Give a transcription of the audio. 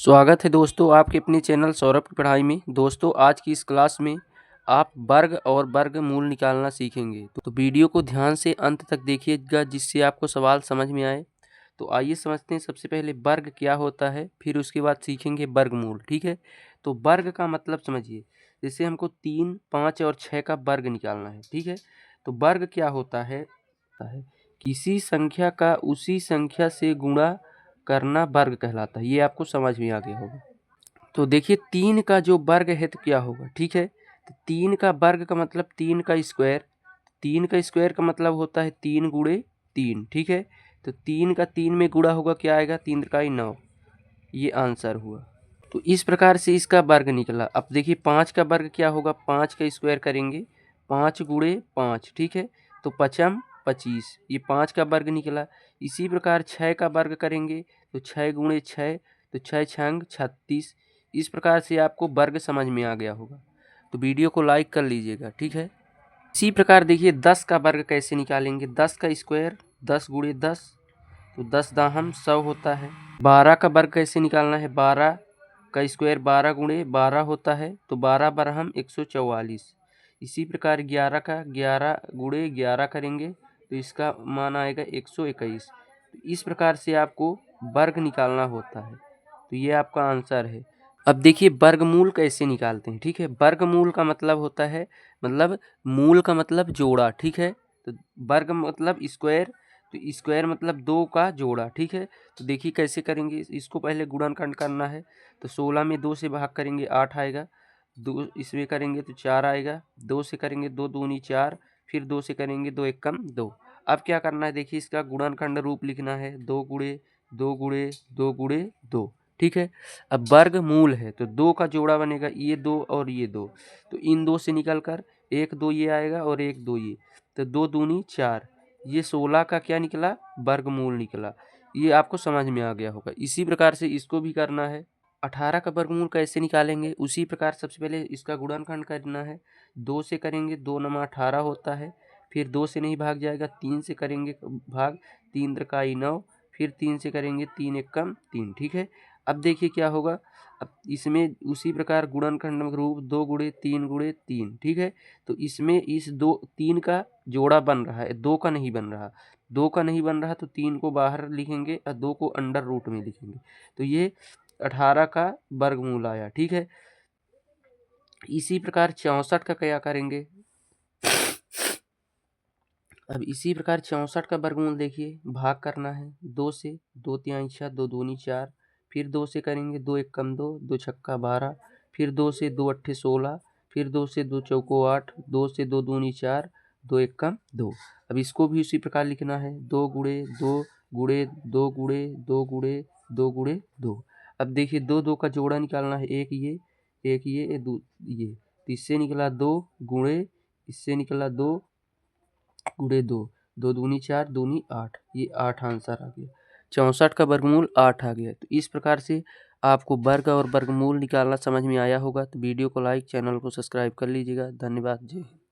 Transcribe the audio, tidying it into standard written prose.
स्वागत है दोस्तों आपके अपने चैनल सौरभ की पढ़ाई में। दोस्तों आज की इस क्लास में आप वर्ग और वर्गमूल निकालना सीखेंगे, तो वीडियो को ध्यान से अंत तक देखिएगा जिससे आपको सवाल समझ में आए। तो आइए समझते हैं सबसे पहले वर्ग क्या होता है, फिर उसके बाद सीखेंगे वर्गमूल। ठीक है, तो वर्ग का मतलब समझिए, जैसे हमको 3, 5 और 6 का वर्ग निकालना है। ठीक है, तो वर्ग क्या होता है, किसी संख्या का उसी संख्या से गुणा करना वर्ग कहलाता है। ये आपको समझ में आ गया होगा। तो देखिए 3 का जो वर्ग है तो क्या होगा। ठीक है, तो 3 का वर्ग का मतलब 3 का स्क्वायर। 3 का स्क्वायर का मतलब होता है 3 गुणे 3। ठीक है, तो 3 का 3 में गुणा होगा, क्या आएगा, 3 त्रिकाई 9। ये आंसर हुआ। तो इस प्रकार से इसका वर्ग निकला। अब देखिए 5 का वर्ग क्या होगा, 5 का स्क्वायर करेंगे, 5 गुणे 5। ठीक है, तो 5 25, ये 5 का वर्ग निकला। इसी प्रकार 6 का वर्ग करेंगे तो 6 गुणे 6, तो 6 छंग 36। इस प्रकार से आपको वर्ग समझ में आ गया होगा। तो वीडियो को लाइक कर लीजिएगा। ठीक है, इसी प्रकार देखिए 10 का वर्ग कैसे निकालेंगे। 10 का स्क्वायर 10 गुणे 10, तो 10 दाहम 100 होता है। 12 का वर्ग कैसे निकालना है, 12 का स्क्वायर 12 गुणे 12 होता है, तो 12 बरहम 144। इसी प्रकार 11 का 11 गुणे 11 करेंगे तो इसका मान आएगा 121। तो इस प्रकार से आपको वर्ग निकालना होता है। तो ये आपका आंसर है। अब देखिए वर्गमूल कैसे निकालते हैं। ठीक है, वर्गमूल का मतलब होता है, मतलब मूल का मतलब जोड़ा। ठीक है, तो वर्ग मतलब स्क्वायर, तो स्क्वायर मतलब 2 का जोड़ा। ठीक है, तो देखिए कैसे करेंगे। इसको पहले गुणनखंड करना है, तो 16 में 2 से भाग करेंगे 8 आएगा, 2 इसमें करेंगे तो 4 आएगा, 2 से करेंगे 2 दूनी 4, फिर 2 से करेंगे 2 एकम 2। अब क्या करना है, देखिए इसका गुणनखंड रूप लिखना है, 2 गुणे 2 गुणे 2 गुणे 2। ठीक है, अब वर्गमूल है तो 2 का जोड़ा बनेगा, ये 2 और ये 2, तो इन 2 से निकल कर 1 2 ये आएगा और 1 2 ये, तो 2 दूनी 4। ये 16 का क्या निकला, वर्गमूल निकला। ये आपको समझ में आ गया होगा। इसी प्रकार से इसको भी करना है। 18 का वर्गमूल कैसे निकालेंगे, उसी प्रकार सबसे पहले इसका गुणनखंड करना है। 2 से करेंगे 2 नमा 18 होता है, फिर 2 से नहीं भाग जाएगा, 3 से करेंगे भाग, 3 त्रिकाई 9, फिर 3 से करेंगे 3 एकम 3। ठीक है, अब देखिए क्या होगा। अब इसमें उसी प्रकार गुणनखंड रूप 2 गुणे 3 गुणे 3। ठीक है, तो इसमें इस 2 3 का जोड़ा बन रहा है, 2 का नहीं बन रहा। 2 का नहीं बन रहा तो 3 को बाहर लिखेंगे और 2 को अंडर रूट में लिखेंगे, तो ये 18 का वर्गमूल आया। ठीक है, इसी प्रकार 64 का क्या करेंगे। अब इसी प्रकार 64 का वर्गमूल देखिए, भाग करना है 2 से, 2 तिहाई 6, 2 दूनी 4, फिर 2 से करेंगे 2 एकम 2, 2 छक्का 12, फिर 2 से 2 अट्ठे 16, फिर 2 से 2 चौको 8, 2 से 2 दूनी 4, 2 एकम 2। अब इसको भी उसी प्रकार लिखना है, 2 गुणे 2 गुणे 2 गुणे 2 गुणे 2 गुणे 2। अब देखिए 2 2 का जोड़ा निकालना है, एक ये ये, ये, तो इससे निकला 2 गुणे, इससे निकला 2 गुणे 2, 2 दूनी 4, दूनी 8, ये 8 आंसर आ गया। 64 का वर्गमूल 8 आ गया। तो इस प्रकार से आपको वर्ग और वर्गमूल निकालना समझ में आया होगा। तो वीडियो को लाइक, चैनल को सब्सक्राइब कर लीजिएगा। धन्यवाद। जय हिंद।